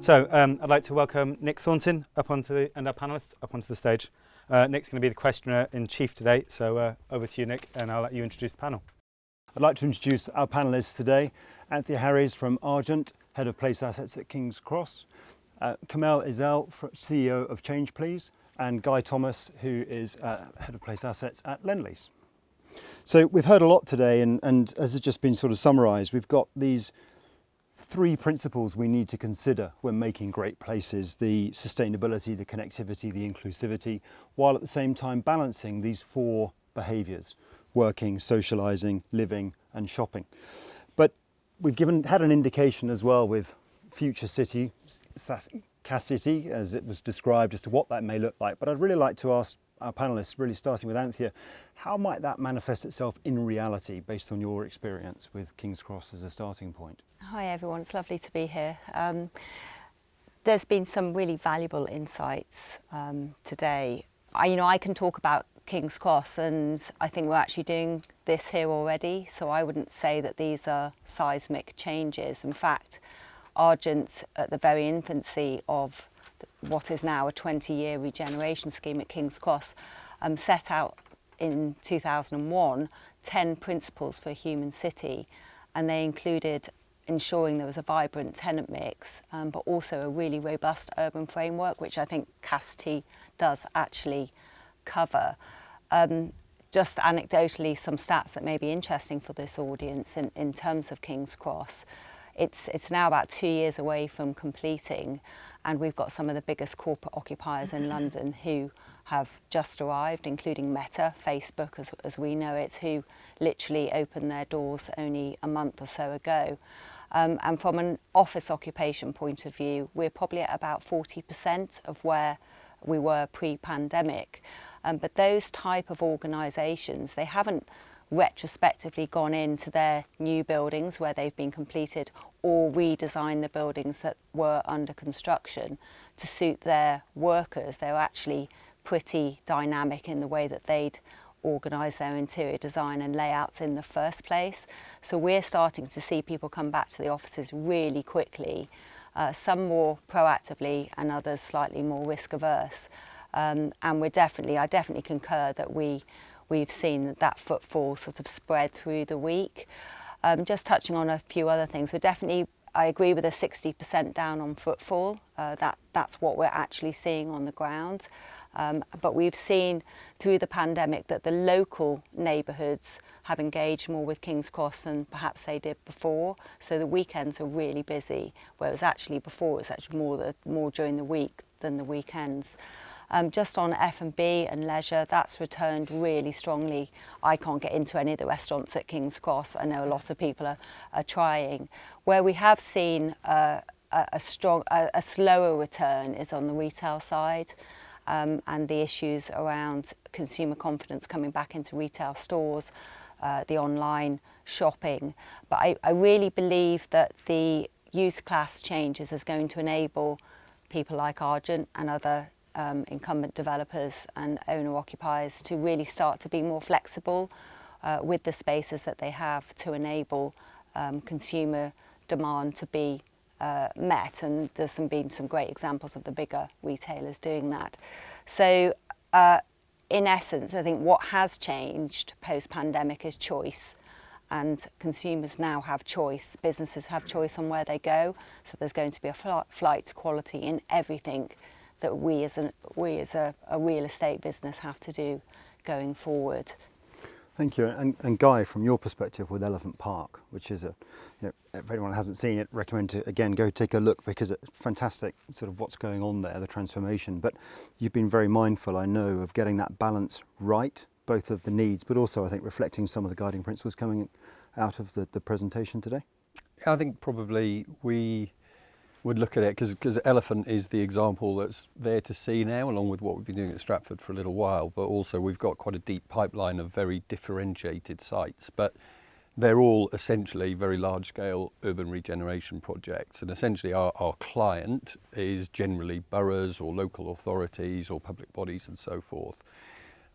So I'd like to welcome Nick Thornton and our panellists up onto the stage. Nick's going to be the questioner in chief today, so over to you, Nick, and I'll let you introduce the panel. I'd like to introduce our panellists today. Anthea Harries from Argent, Head of Place Assets at King's Cross. Cemal, CEO of Change Please, and Guy Thomas, who is Head of Place Assets at Lendlease. So we've heard a lot today, and as has just been sort of summarised, we've got these three principles we need to consider when making great places: the sustainability, the connectivity, the inclusivity, while at the same time balancing these four behaviours: working, socialising, living and shopping. But we've had an indication as well with Future City, CACI, as it was described, as to what that may look like. But I'd really like to ask our panellists, really starting with Anthea, how might that manifest itself in reality based on your experience with King's Cross as a starting point? Hi everyone, it's lovely to be here. There's been some really valuable insights today. I can talk about King's Cross, and I think we're actually doing this here already, so I wouldn't say that these are seismic changes. In fact, Argent, at the very infancy of what is now a 20-year regeneration scheme at King's Cross, set out in 2001 10 principles for a human city, and they included ensuring there was a vibrant tenant mix, but also a really robust urban framework, which I think CACI does actually cover. Just anecdotally, some stats that may be interesting for this audience in terms of King's Cross. It's now about 2 years away from completing, and we've got some of the biggest corporate occupiers in London who have just arrived, including Meta, Facebook as we know it, who literally opened their doors only a month or so ago. And from an office occupation point of view, we're probably at about 40% of where we were pre-pandemic. But those type of organisations, they haven't retrospectively gone into their new buildings where they've been completed or redesigned the buildings that were under construction to suit their workers. They're actually pretty dynamic in the way that they'd organise their interior design and layouts in the first place. So we're starting to see people come back to the offices really quickly, some more proactively and others slightly more risk averse. And I definitely concur that we've seen that footfall sort of spread through the week. Just touching on a few other things, I agree with a 60% down on footfall. That's what we're actually seeing on the ground. But we've seen through the pandemic that the local neighbourhoods have engaged more with King's Cross than perhaps they did before. So the weekends are really busy, whereas actually before it was actually more during the week than the weekends. Just on F&B and leisure, that's returned really strongly. I can't get into any of the restaurants at King's Cross. I know a lot of people are trying. Where we have seen a slower return is on the retail side, and the issues around consumer confidence coming back into retail stores, the online shopping. But I really believe that the use class changes is going to enable people like Argent and other incumbent developers and owner-occupiers to really start to be more flexible with the spaces that they have to enable consumer demand to be met, and there's been some great examples of the bigger retailers doing that. So in essence, I think what has changed post-pandemic is choice, and consumers now have choice, businesses have choice on where they go, so there's going to be a flight to quality in everything that we as a real estate business have to do going forward. Thank you. And Guy, from your perspective with Elephant Park, which is if anyone hasn't seen it, recommend to again go take a look, because it's fantastic sort of what's going on there, the transformation. But you've been very mindful, I know, of getting that balance right, both of the needs, but also I think reflecting some of the guiding principles coming out of the presentation today. I think probably we would look at it because Elephant is the example that's there to see now, along with what we've been doing at Stratford for a little while, but also we've got quite a deep pipeline of very differentiated sites, but they're all essentially very large scale urban regeneration projects, and essentially our client is generally boroughs or local authorities or public bodies and so forth.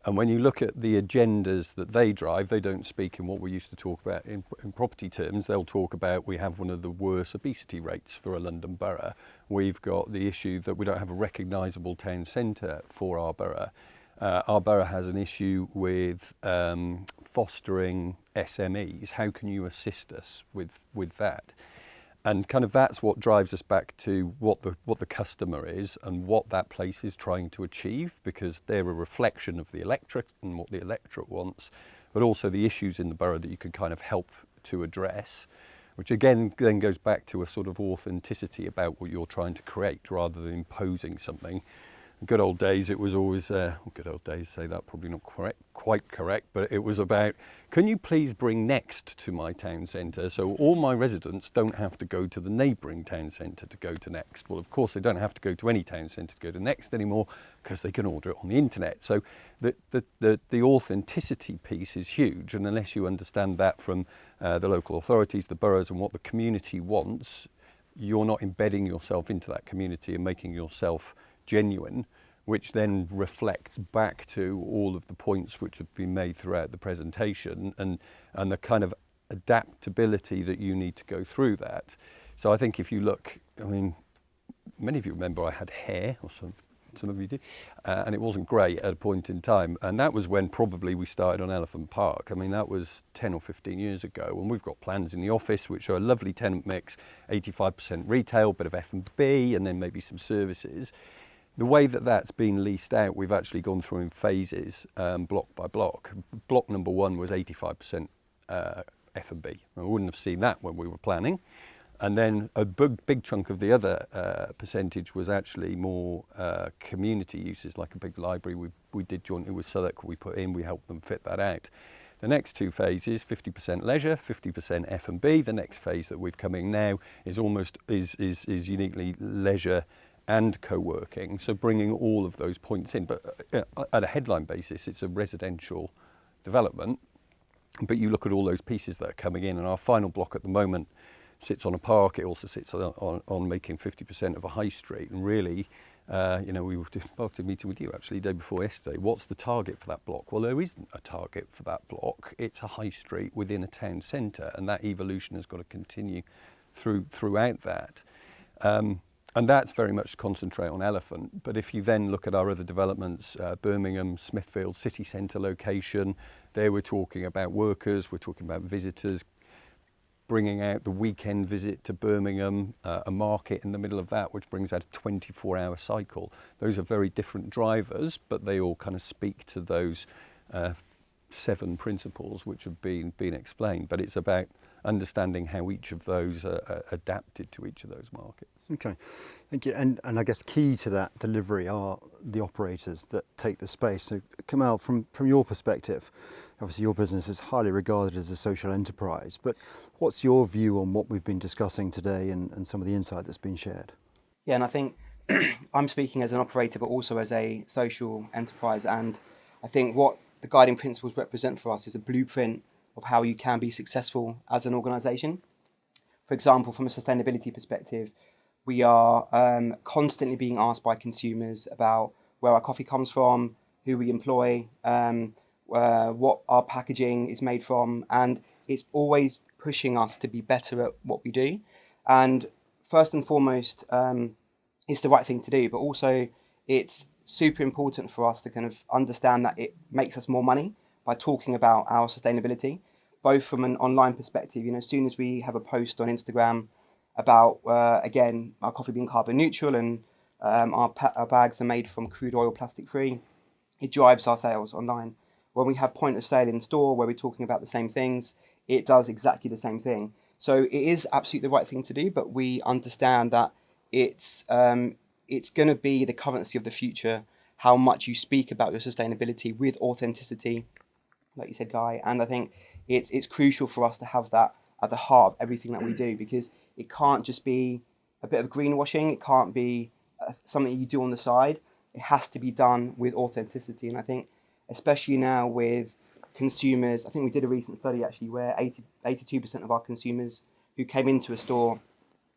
And when you look at the agendas that they drive, they don't speak in what we used to talk about in property terms. They'll talk about we have one of the worst obesity rates for a London borough. We've got the issue that we don't have a recognisable town centre for our borough. Our borough has an issue with fostering SMEs. How can you assist us with that? And kind of that's what drives us back to what the customer is and what that place is trying to achieve, because they're a reflection of the electorate and what the electorate wants, but also the issues in the borough that you can kind of help to address, which again then goes back to a sort of authenticity about what you're trying to create rather than imposing something. Good old days, it was always, good old days, say that probably not quite correct, but it was about, can you please bring Next to my town centre so all my residents don't have to go to the neighbouring town centre to go to Next? Well, of course, they don't have to go to any town centre to go to Next anymore because they can order it on the internet. So the authenticity piece is huge, and unless you understand that from the local authorities, the boroughs, and what the community wants, you're not embedding yourself into that community and making yourself genuine, which then reflects back to all of the points which have been made throughout the presentation and the kind of adaptability that you need to go through that. So I think if you look, I mean, many of you remember I had hair, or some of you do, and it wasn't great at a point in time, and that was when probably we started on Elephant Park. I mean, that was 10 or 15 years ago, and we've got plans in the office which are a lovely tenant mix, 85% retail, bit of F&B, and then maybe some services. The way that that's been leased out, we've actually gone through in phases, block by block. Block number 1 was 85% F&B. We wouldn't have seen that when we were planning. And then a big chunk of the other percentage was actually more community uses, like a big library we did jointly with Southwark. We put in, we helped them fit that out. The next 2 phases, 50% leisure, 50% F&B. The next phase that we've come in now is is uniquely leisure and co-working, so bringing all of those points in. But at a headline basis, it's a residential development, but you look at all those pieces that are coming in, and our final block at the moment sits on a park. It also sits on making 50% of a high street, and really, we were doing a marketing meeting with you actually the day before yesterday. What's the target for that block? Well, there isn't a target for that block. It's a high street within a town centre, and that evolution has got to continue throughout that. And that's very much concentrate on Elephant. But if you then look at our other developments, Birmingham, Smithfield, city centre location, there we're talking about workers, we're talking about visitors, bringing out the weekend visit to Birmingham, a market in the middle of that, which brings out a 24-hour cycle. Those are very different drivers, but they all kind of speak to those 7 principles which have been explained. But it's about understanding how each of those are adapted to each of those markets. Okay, thank you. And I guess key to that delivery are the operators that take the space. So Cemal, from your perspective, obviously your business is highly regarded as a social enterprise, but what's your view on what we've been discussing today and some of the insight that's been shared? Yeah, and I think I'm speaking as an operator, but also as a social enterprise. And I think what the guiding principles represent for us is a blueprint of how you can be successful as an organisation. For example, from a sustainability perspective, we are constantly being asked by consumers about where our coffee comes from, who we employ, what our packaging is made from, and it's always pushing us to be better at what we do. And first and foremost, it's the right thing to do, but also it's super important for us to kind of understand that it makes us more money by talking about our sustainability, both from an online perspective. As soon as we have a post on Instagram about, again, our coffee being carbon neutral and our bags are made from crude oil, plastic free, it drives our sales online. When we have point of sale in store where we're talking about the same things, it does exactly the same thing. So it is absolutely the right thing to do, but we understand that it's going to be the currency of the future, how much you speak about your sustainability with authenticity, like you said, Guy. And I think it's crucial for us to have that at the heart of everything that we do, because it can't just be a bit of greenwashing. It can't be something you do on the side. It has to be done with authenticity. And I think, especially now with consumers, I think we did a recent study actually where 82% of our consumers who came into a store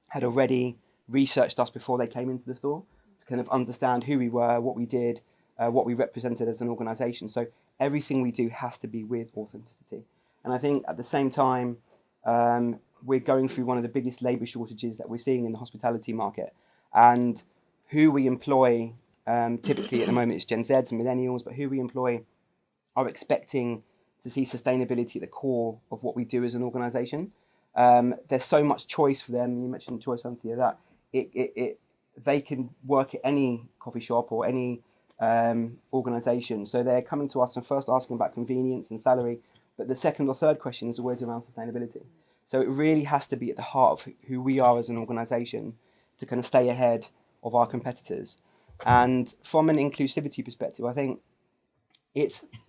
had already researched us before they came into the store to kind of understand who we were, what we did, what we represented as an organisation. So everything we do has to be with authenticity. And I think at the same time, we're going through one of the biggest labour shortages that we're seeing in the hospitality market. And who we employ, typically at the moment it's Gen Zs and millennials, but who we employ are expecting to see sustainability at the core of what we do as an organisation. There's so much choice for them. You mentioned choice, Anthea, that they can work at any coffee shop or any organisation. So they're coming to us and first asking about convenience and salary, but the second or third question is always around sustainability. So it really has to be at the heart of who we are as an organisation to kind of stay ahead of our competitors. And from an inclusivity perspective, I think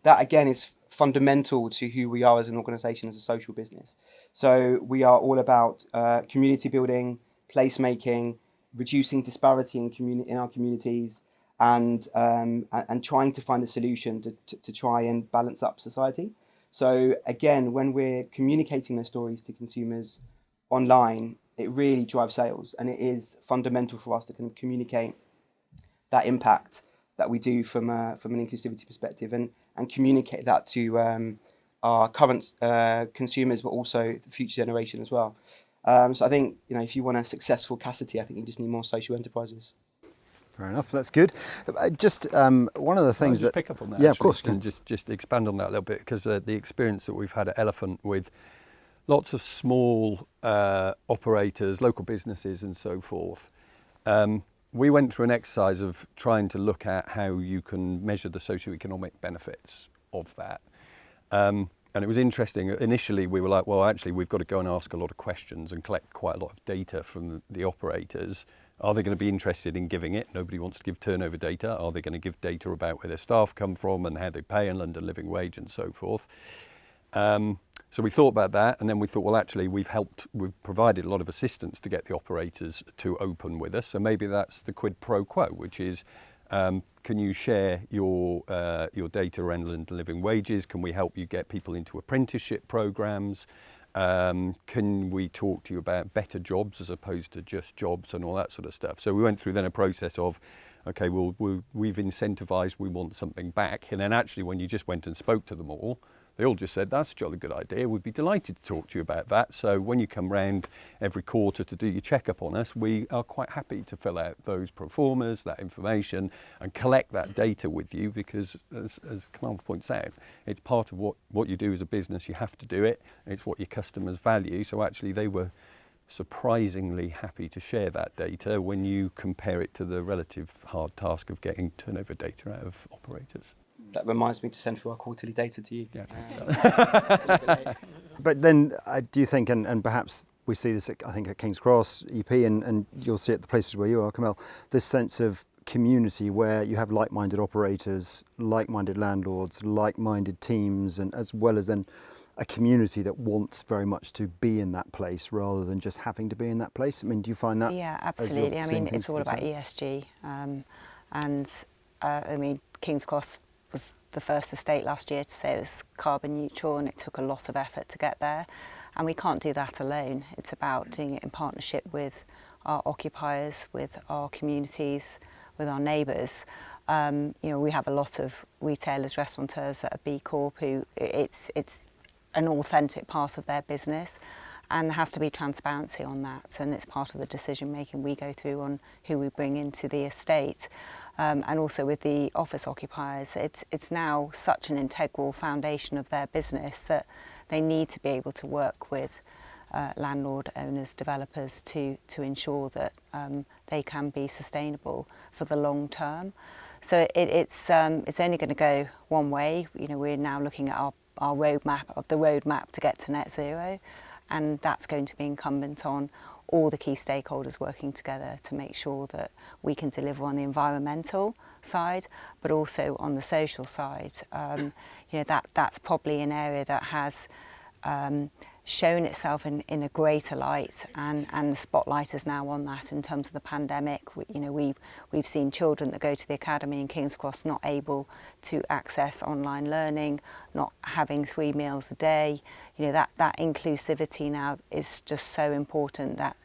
that again is fundamental to who we are as an organisation, as a social business. So we are all about community building, placemaking, reducing disparity in our communities, and trying to find a solution to try and balance up society. So again, when we're communicating those stories to consumers online, it really drives sales, and it is fundamental for us to kind of communicate that impact that we do from an inclusivity perspective, and communicate that to our current consumers, but also the future generation as well. So I think, if you want a successful CACI, I think you just need more social enterprises. Fair enough, that's good. Just one of the things I'll just that... pick up on that. Yeah, actually, of course. and just expand on that a little bit, because the experience that we've had at Elephant with lots of small operators, local businesses and so forth, we went through an exercise of trying to look at how you can measure the socioeconomic benefits of that. And it was interesting. Initially, we were like, well, actually, we've got to go and ask a lot of questions and collect quite a lot of data from the operators. Are they going to be interested in giving it? Nobody wants to give turnover data. Are they going to give data about where their staff come from and how they pay and London living wage and so forth? So we thought about that, and then we thought, well, actually, we've provided a lot of assistance to get the operators to open with us. So maybe that's the quid pro quo, which is, can you share your data around London living wages? Can we help you get people into apprenticeship programs? Can we talk to you about better jobs as opposed to just jobs and all that sort of stuff? So we went through then a process of, okay, we've incentivised, we want something back. And then actually when you just went and spoke to them all, they all just said, that's a jolly good idea. We'd be delighted to talk to you about that. So when you come round every quarter to do your checkup on us, we are quite happy to fill out those pro formas, that information, and collect that data with you, because as Cemal points out, it's part of what you do as a business. You have to do it. It's what your customers value. So actually they were surprisingly happy to share that data when you compare it to the relative hard task of getting turnover data out of operators. That reminds me to send through our quarterly data to you. Yeah. But then do you think, and perhaps we see this, I think, at King's Cross, EP, and you'll see it the places where you are, Cemal, this sense of community where you have like-minded operators, like-minded landlords, like-minded teams, and as well as then a community that wants very much to be in that place rather than just having to be in that place? I mean, do you find that? Yeah, absolutely. I mean, it's all about ESG. I mean, King's Cross was the first estate last year to say it was carbon neutral, and it took a lot of effort to get there. And we can't do that alone. It's about doing it in partnership with our occupiers, with our communities, with our neighbours. We have a lot of retailers, restaurateurs that are B Corp who it's an authentic part of their business, and there has to be transparency on that, and it's part of the decision making we go through on who we bring into the estate. And also with the office occupiers, it's now such an integral foundation of their business that they need to be able to work with landlord, owners, developers to ensure that they can be sustainable for the long term. So it's only going to go one way. We're now looking at our roadmap to get to net zero, and that's going to be incumbent on all the key stakeholders working together to make sure that we can deliver on the environmental side, but also on the social side. That's probably an area that has shown itself in a greater light, and the spotlight is now on that in terms of the pandemic. We've seen children that go to the academy in King's Cross not able to access online learning, not having 3 meals a day. That inclusivity now is just so important, that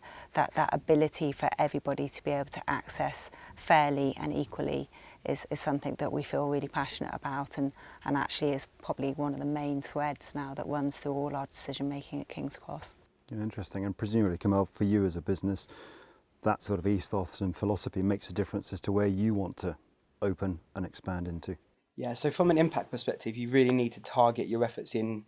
ability for everybody to be able to access fairly and equally is something that we feel really passionate about, and actually is probably one of the main threads now that runs through all our decision making at King's Cross. Yeah, interesting. And presumably, Cemal, for you as a business, that sort of ethos and philosophy makes a difference as to where you want to open and expand into. Yeah, so from an impact perspective, you really need to target your efforts in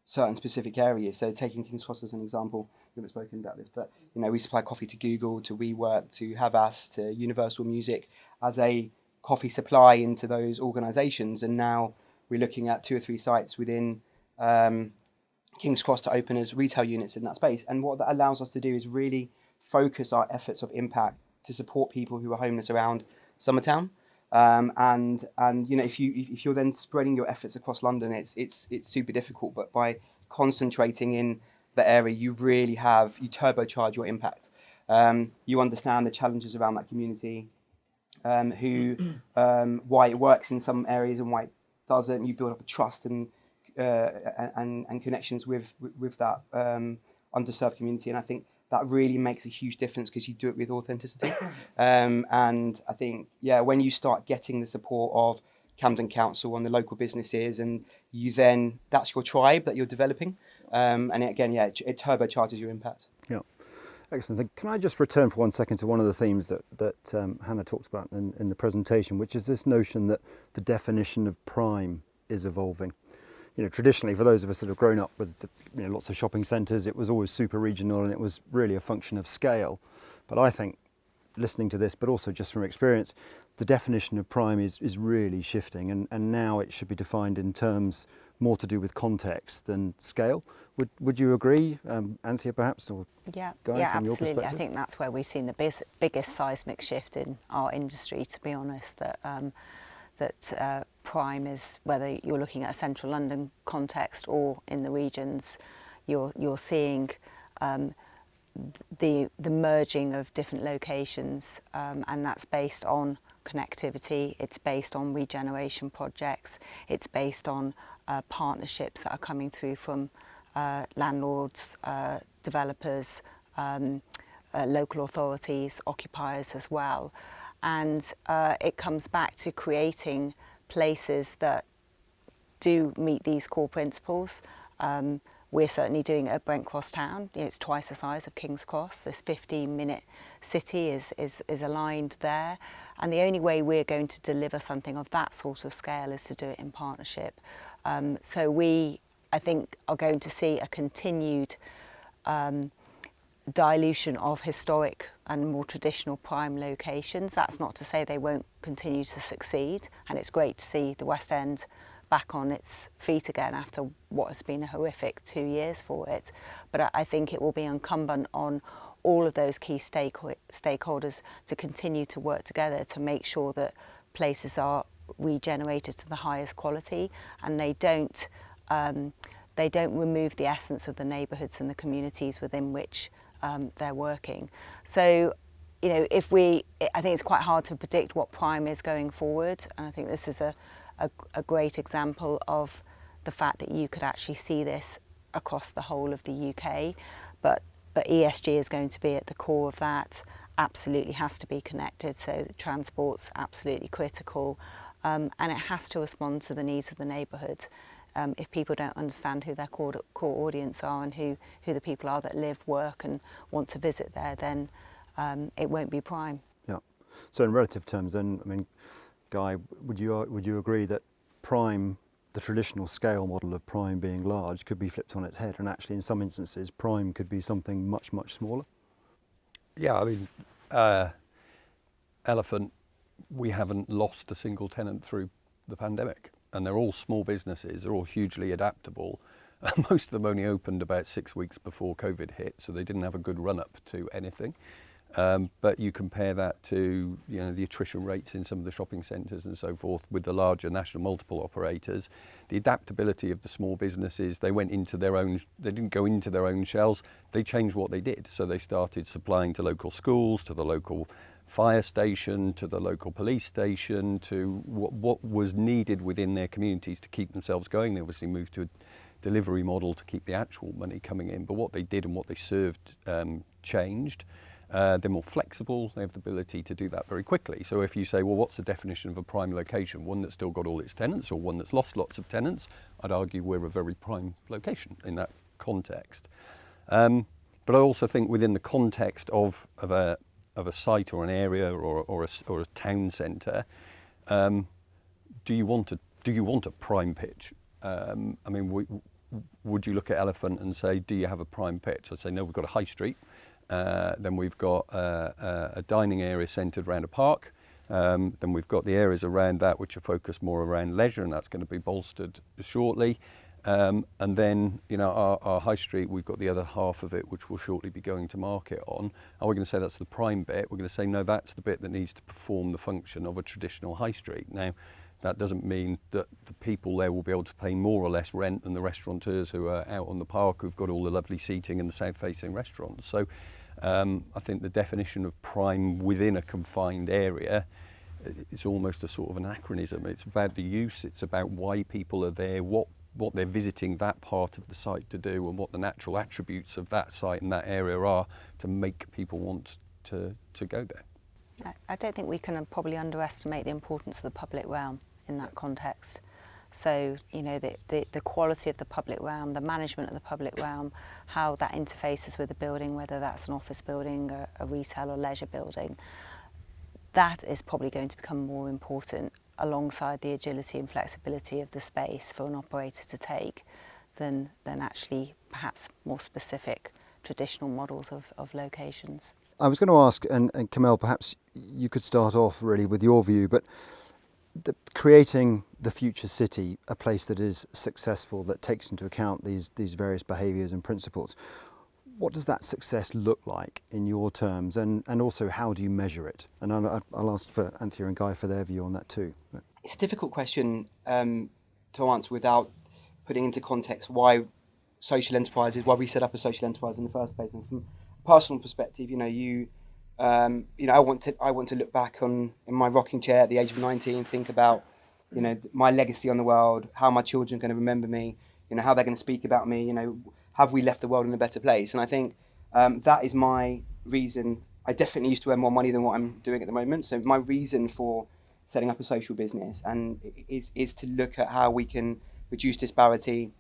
certain specific areas. So taking King's Cross as an example, we haven't spoken about this, but we supply coffee to Google, to WeWork, to Havas, to Universal Music as a coffee supply into those organisations. And now we're looking at 2 or 3 sites within King's Cross to open as retail units in that space. And what that allows us to do is really focus our efforts of impact to support people who are homeless around Summertown. And if you're then spreading your efforts across London, it's super difficult. But by concentrating in the area, you turbocharge your impact. You understand the challenges around that community, why it works in some areas and why it doesn't. You build up a trust and connections with that underserved community, and I think that really makes a huge difference because you do it with authenticity. And I think, when you start getting the support of Camden Council and the local businesses, and that's your tribe that you're developing. And again, it turbocharges your impact. Yeah, excellent. Can I just return for 1 second to one of the themes that Hannah talked about in the presentation, which is this notion that the definition of prime is evolving. Traditionally, for those of us that have grown up with lots of shopping centres, it was always super regional and it was really a function of scale. But I think, listening to this, but also just from experience, the definition of prime is really shifting, and now it should be defined in terms more to do with context than scale. Would you agree, Anthea, perhaps, or Guy, from your absolutely. perspective? I think that's where we've seen the biggest seismic shift in our industry, to be honest, that prime is, whether you're looking at a central London context or in the regions, you're seeing the merging of different locations, and that's based on connectivity, it's based on regeneration projects, it's based on partnerships that are coming through from landlords, developers, local authorities, occupiers as well. And it comes back to creating places that do meet these core principles. We're certainly doing it at Brent Cross Town. It's twice the size of King's Cross. This 15-minute city is aligned there. And the only way we're going to deliver something of that sort of scale is to do it in partnership. So we, I think, are going to see a continued dilution of historic and more traditional prime locations. That's not to say they won't continue to succeed, and it's great to see the West End back on its feet again after what has been a horrific 2 years for it. But I think it will be incumbent on all of those key stakeholders to continue to work together to make sure that places are regenerated to the highest quality, and they don't remove the essence of the neighbourhoods and the communities within which they're working. So, I think it's quite hard to predict what prime is going forward, and I think this is a great example of the fact that you could actually see this across the whole of the UK. But ESG is going to be at the core of that. Absolutely has to be connected. So transport's absolutely critical, and it has to respond to the needs of the neighbourhood. If people don't understand who their core audience are and who the people are that live, work and want to visit there, then it won't be prime. Yeah. So in relative terms then, I mean, Guy, would you agree that prime, the traditional scale model of prime being large, could be flipped on its head, and actually in some instances prime could be something much, much smaller? Yeah, I mean, Elephant, we haven't lost a single tenant through the pandemic, and they're all small businesses, they're all hugely adaptable. Most of them only opened about 6 weeks before COVID hit, so they didn't have a good run-up to anything. But you compare that to the attrition rates in some of the shopping centres and so forth with the larger national multiple operators, the adaptability of the small businesses. They didn't go into their own shells, they changed what they did. So they started supplying to local schools, to the local fire station, to the local police station, to what was needed within their communities to keep themselves going. They obviously moved to a delivery model to keep the actual money coming in, but what they did and what they served changed. They're more flexible, they have the ability to do that very quickly. So if you say, well, what's the definition of a prime location? One that's still got all its tenants or one that's lost lots of tenants? I'd argue we're a very prime location in that context. But I also think within the context of a site or an area or a town centre, do you want a prime pitch? I mean, would you look at Elephant and say, do you have a prime pitch? I'd say, no, we've got a high street. Then we've got a dining area centred around a park. Then we've got the areas around that which are focused more around leisure, and that's going to be bolstered shortly. And then, you know, our high street, we've got the other half of it, which we'll shortly be going to market on. Are we going to say that's the prime bit? We're going to say, no, that's the bit that needs to perform the function of a traditional high street. Now, that doesn't mean that the people there will be able to pay more or less rent than the restaurateurs who are out on the park, who've got all the lovely seating and the south-facing restaurants. So I think the definition of prime within a confined area, it's almost a sort of anachronism. It's about the use, it's about why people are there, what they're visiting that part of the site to do, and what the natural attributes of that site and that area are to make people want to go there. I don't think we can probably underestimate the importance of the public realm in that context. So, you know, the quality of the public realm, the management of the public realm, how that interfaces with the building, whether that's an office building, a retail or leisure building, that is probably going to become more important alongside the agility and flexibility of the space for an operator to take than actually perhaps more specific traditional models of locations. I was going to ask, and Cemal, perhaps you could start off really with your view, but creating the future city, a place that is successful, that takes into account these various behaviours and principles, what does that success look like in your terms, and also how do you measure it? And I'll ask for Anthea and Guy for their view on that too. It's a difficult question to answer without putting into context why social enterprises, why we set up a social enterprise in the first place. And from a personal perspective, I want to look back in my rocking chair at the age of 90 and think about, you know, my legacy on the world, how my children are going to remember me, you know, how they're going to speak about me, you know, have we left the world in a better place? And I think that is my reason. I definitely used to earn more money than what I'm doing at the moment. So my reason for setting up a social business and is to look at how we can reduce disparity,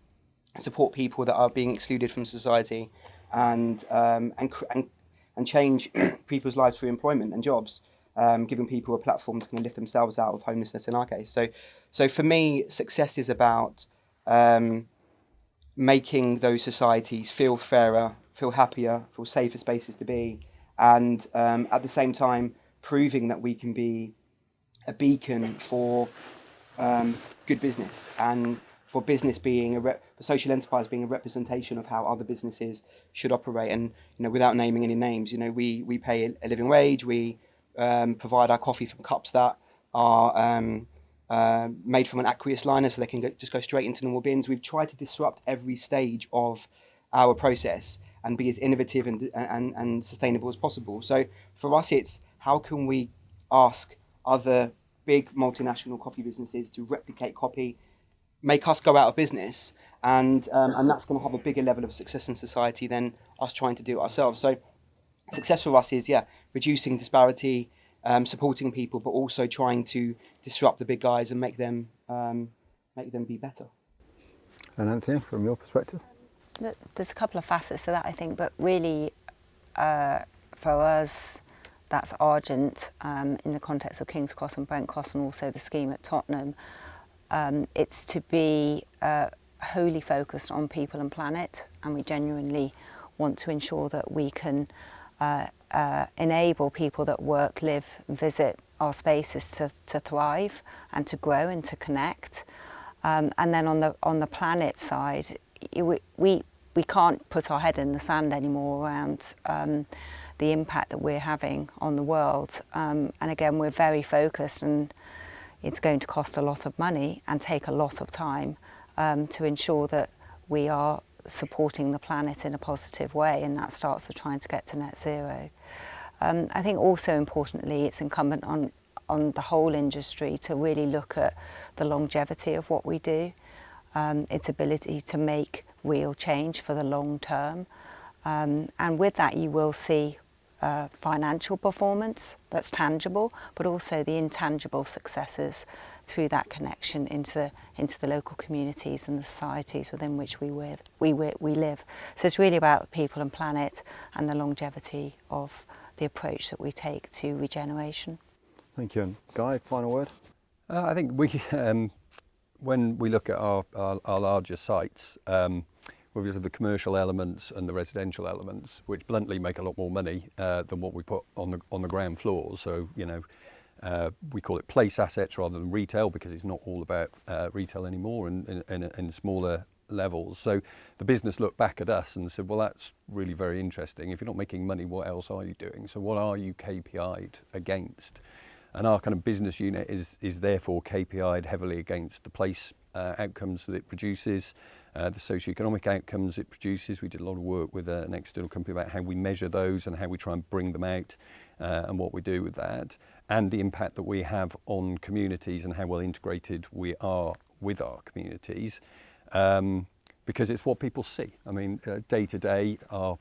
support people that are being excluded from society, and change people's lives through employment and jobs, giving people a platform to kind of lift themselves out of homelessness in our case. So for me, success is about making those societies feel fairer, feel happier, feel safer spaces to be, and at the same time proving that we can be a beacon for good business, and for business being for social enterprise being a representation of how other businesses should operate. And, you know, without naming any names, you know, we pay a living wage, we provide our coffee from cups that are made from an aqueous liner, so they can just go straight into normal bins. We've tried to disrupt every stage of our process and be as innovative and sustainable as possible. So for us, it's how can we ask other big multinational coffee businesses to replicate copy, make us go out of business, and that's going to have a bigger level of success in society than us trying to do it ourselves. So success for us is, reducing disparity, supporting people, but also trying to disrupt the big guys and make them be better. And Anthea, from your perspective? There's a couple of facets to that, I think, but really for us, that's Argent in the context of King's Cross and Brent Cross, and also the scheme at Tottenham. It's to be wholly focused on people and planet, and we genuinely want to ensure that we can enable people that work, live, visit our spaces to thrive and to grow and to connect. And then on the planet side, we can't put our head in the sand anymore around the impact that we're having on the world. And again, we're very focused, and it's going to cost a lot of money and take a lot of time to ensure that we are supporting the planet in a positive way, and that starts with trying to get to net zero. I think also importantly, it's incumbent on the whole industry to really look at the longevity of what we do, its ability to make real change for the long term. And with that, you will see financial performance that's tangible, but also the intangible successes through that connection into the local communities and the societies within which we live. So it's really about people and planet and the longevity of the approach that we take to regeneration. Thank you. And Guy, final word? I think when we look at our larger sites, we have the commercial elements and the residential elements, which bluntly make a lot more money than what we put on the ground floor. So, you know, we call it place assets rather than retail, because it's not all about retail anymore in smaller levels. So the business looked back at us and said, well, that's really very interesting. If you're not making money, what else are you doing? So what are you KPI'd against? And our kind of business unit is therefore KPI'd heavily against the place outcomes that it produces, the socioeconomic outcomes it produces. We did a lot of work with an external company about how we measure those and how we try and bring them out and what we do with that, and the impact that we have on communities and how well integrated we are with our communities, because it's what people see. I mean, day to day, our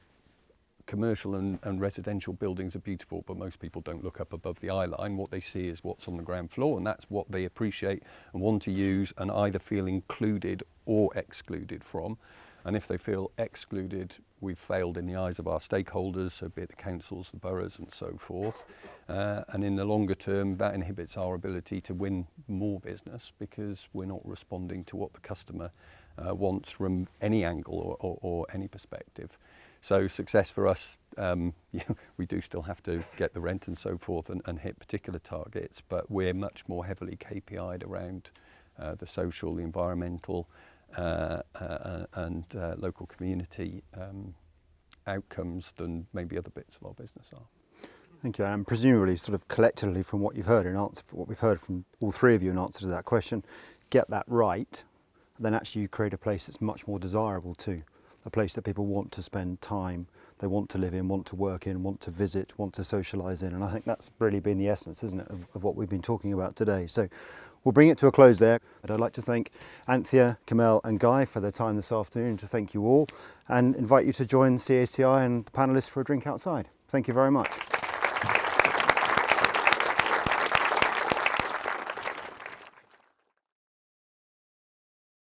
commercial and residential buildings are beautiful, but most people don't look up above the eye line. What they see is what's on the ground floor, and that's what they appreciate and want to use and either feel included or excluded from. And if they feel excluded, we've failed in the eyes of our stakeholders, so be it the councils, the boroughs and so forth. And in the longer term, that inhibits our ability to win more business, because we're not responding to what the customer wants from any angle or any perspective. So success for us, we do still have to get the rent and so forth and hit particular targets, but we're much more heavily KPI'd around the social, the environmental and local community outcomes than maybe other bits of our business are. Thank you. And presumably, sort of collectively, from what you've heard in answer, what we've heard from all three of you in answer to that question, get that right, then actually you create a place that's much more desirable too. A place that people want to spend time, they want to live in, want to work in, want to visit, want to socialise in. And I think that's really been the essence, isn't it, of what we've been talking about today. So we'll bring it to a close there. But I'd like to thank Anthea, Cemal and Guy for their time this afternoon, to thank you all, and invite you to join CACI and the panellists for a drink outside. Thank you very much.